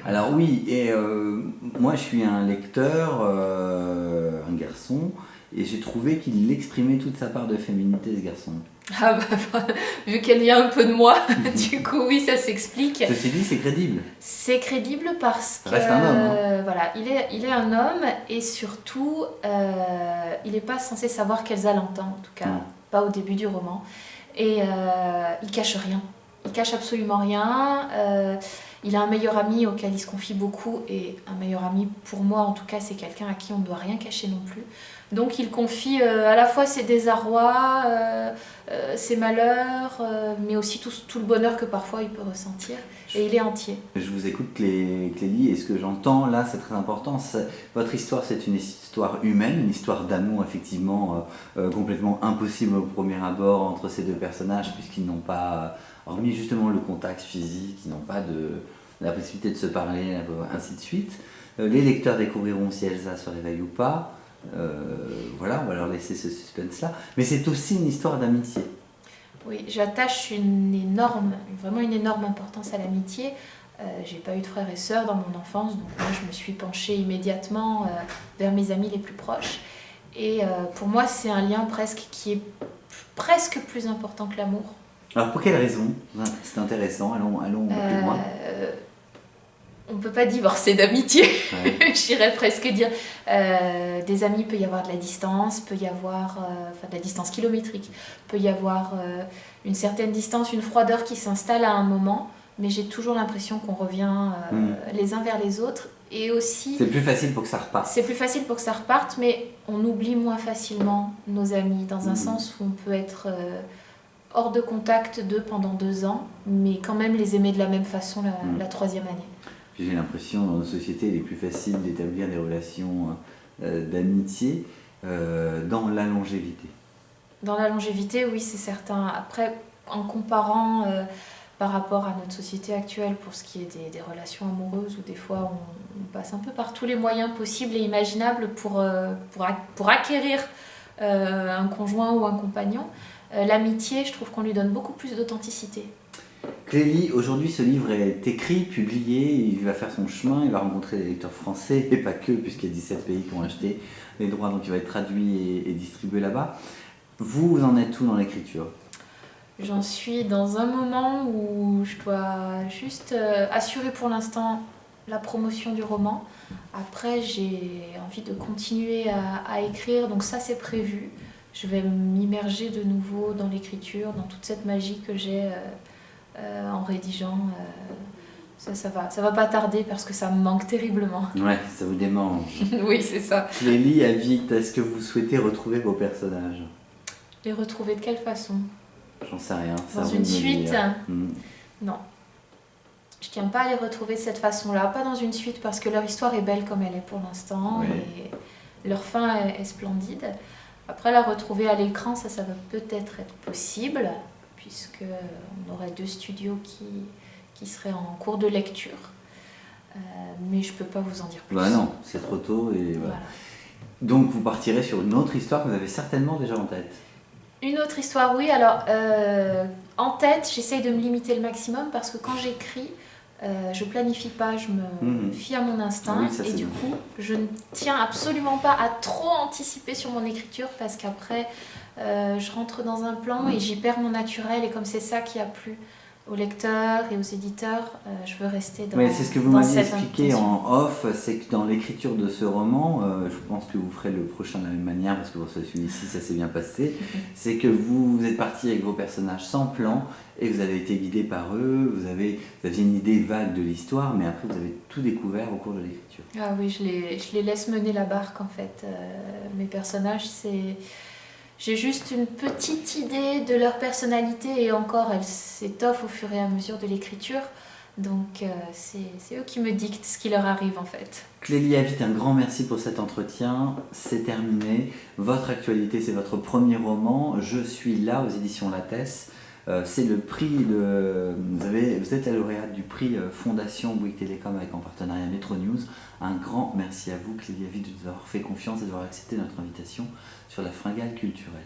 Alors oui, et moi je suis un lecteur, un garçon, et j'ai trouvé qu'il exprimait toute sa part de féminité, ce garçon. Ah bah, vu qu'elle vient un peu de moi, du coup oui, ça s'explique. Ceci dit, c'est crédible. C'est crédible parce que Ça reste un homme, hein. voilà, il est un homme et surtout, il n'est pas censé savoir quelles elle entend, en tout cas, Non. pas au début du roman. Et il cache rien. Il cache absolument rien. Il a un meilleur ami auquel il se confie beaucoup et un meilleur ami, pour moi en tout cas, c'est quelqu'un à qui on ne doit rien cacher non plus. Donc il confie à la fois ses désarrois, ses malheurs, mais aussi tout le bonheur que parfois il peut ressentir. Et il est entier. Je vous écoute, Clélie, et ce que j'entends là, c'est très important. Votre histoire, c'est une histoire humaine, une histoire d'amour, effectivement, complètement impossible au premier abord entre ces deux personnages, puisqu'ils n'ont pas, hormis justement le contact physique, ils n'ont pas la possibilité de se parler, ainsi de suite. Les lecteurs découvriront si Elsa se réveille ou pas. Voilà, on va leur laisser ce suspense-là. Mais c'est aussi une histoire d'amitié. Oui, j'attache vraiment une énorme importance à l'amitié. J'ai pas eu de frères et sœurs dans mon enfance, donc moi je me suis penchée immédiatement vers mes amis les plus proches. Et pour moi, c'est un lien qui est presque plus important que l'amour. Alors pour quelle raison? C'est intéressant, allons plus loin. On ne peut pas divorcer d'amitié, Ouais. j'irais presque dire. Des amis, peut y avoir de la distance, peut y avoir de la distance kilométrique, peut y avoir une certaine distance, une froideur qui s'installe à un moment, mais j'ai toujours l'impression qu'on revient les uns vers les autres. Et aussi, C'est plus facile pour que ça reparte. c'est plus facile pour que ça reparte, mais on oublie moins facilement nos amis, dans un sens où on peut être hors de contact d'eux pendant 2 ans, mais quand même les aimer de la même façon la 3e année. J'ai l'impression dans nos sociétés, il est plus facile d'établir des relations d'amitié dans la longévité. Dans la longévité, oui, c'est certain. Après, en comparant par rapport à notre société actuelle pour ce qui est des relations amoureuses, où des fois on passe un peu par tous les moyens possibles et imaginables pour acquérir un conjoint ou un compagnon, l'amitié, je trouve qu'on lui donne beaucoup plus d'authenticité. Clélie, aujourd'hui ce livre est écrit, publié, il va faire son chemin, il va rencontrer des lecteurs français, et pas que, puisqu'il y a 17 pays qui ont acheté les droits, donc il va être traduit et distribué là-bas. Vous en êtes où dans l'écriture? J'en suis dans un moment où je dois juste assurer pour l'instant la promotion du roman. Après, j'ai envie de continuer à écrire, donc ça c'est prévu. Je vais m'immerger de nouveau dans l'écriture, dans toute cette magie que j'ai en rédigeant. Ça va pas tarder parce que ça me manque terriblement. Ouais, ça vous démange. Oui, c'est ça. Clélie, Avit, est-ce que vous souhaitez retrouver vos personnages? Les retrouver de quelle façon? J'en sais rien. Dans une suite? Hmm. Non. Je tiens pas à les retrouver de cette façon-là, pas dans une suite parce que leur histoire est belle comme elle est pour l'instant et leur fin est splendide. Après, la retrouver à l'écran, ça va peut-être être possible puisque on aurait 2 studios qui seraient en cours de lecture. Mais je peux pas vous en dire plus. Bah non, c'est trop tôt et voilà. Voilà. Donc vous partirez sur une autre histoire que vous avez certainement déjà en tête. Une autre histoire, oui. Alors, en tête, j'essaye de me limiter le maximum parce que quand j'écris, je planifie pas, je me fie à mon instinct. Oui, ça, et du coup, je ne tiens absolument pas à trop anticiper sur mon écriture parce qu'après, je rentre dans un plan et j'y perds mon naturel. Et comme c'est ça qui a plu aux lecteurs et aux éditeurs, je veux rester dans cette Mais c'est ce que vous m'aviez expliqué en off, c'est que dans l'écriture de ce roman, je pense que vous ferez le prochain de la même manière, parce que pour celui-ci, ça s'est bien passé, c'est que vous êtes parti avec vos personnages sans plan, et vous avez été guidé par eux, vous aviez une idée vague de l'histoire, mais après vous avez tout découvert au cours de l'écriture. Ah oui, je les laisse mener la barque en fait. Mes personnages, j'ai juste une petite idée de leur personnalité et encore, elle s'étoffe au fur et à mesure de l'écriture. Donc c'est eux qui me dictent ce qui leur arrive en fait. Clélie Avit, un grand merci pour cet entretien. C'est terminé. Votre actualité, c'est votre premier roman. Je suis là aux éditions Lattès. C'est le prix vous êtes la lauréate du prix Fondation Bouygues Télécom avec en partenariat Metro News. Un grand merci à vous, Clélie Avit, de nous avoir fait confiance et d'avoir accepté notre invitation sur la Fringale culturelle.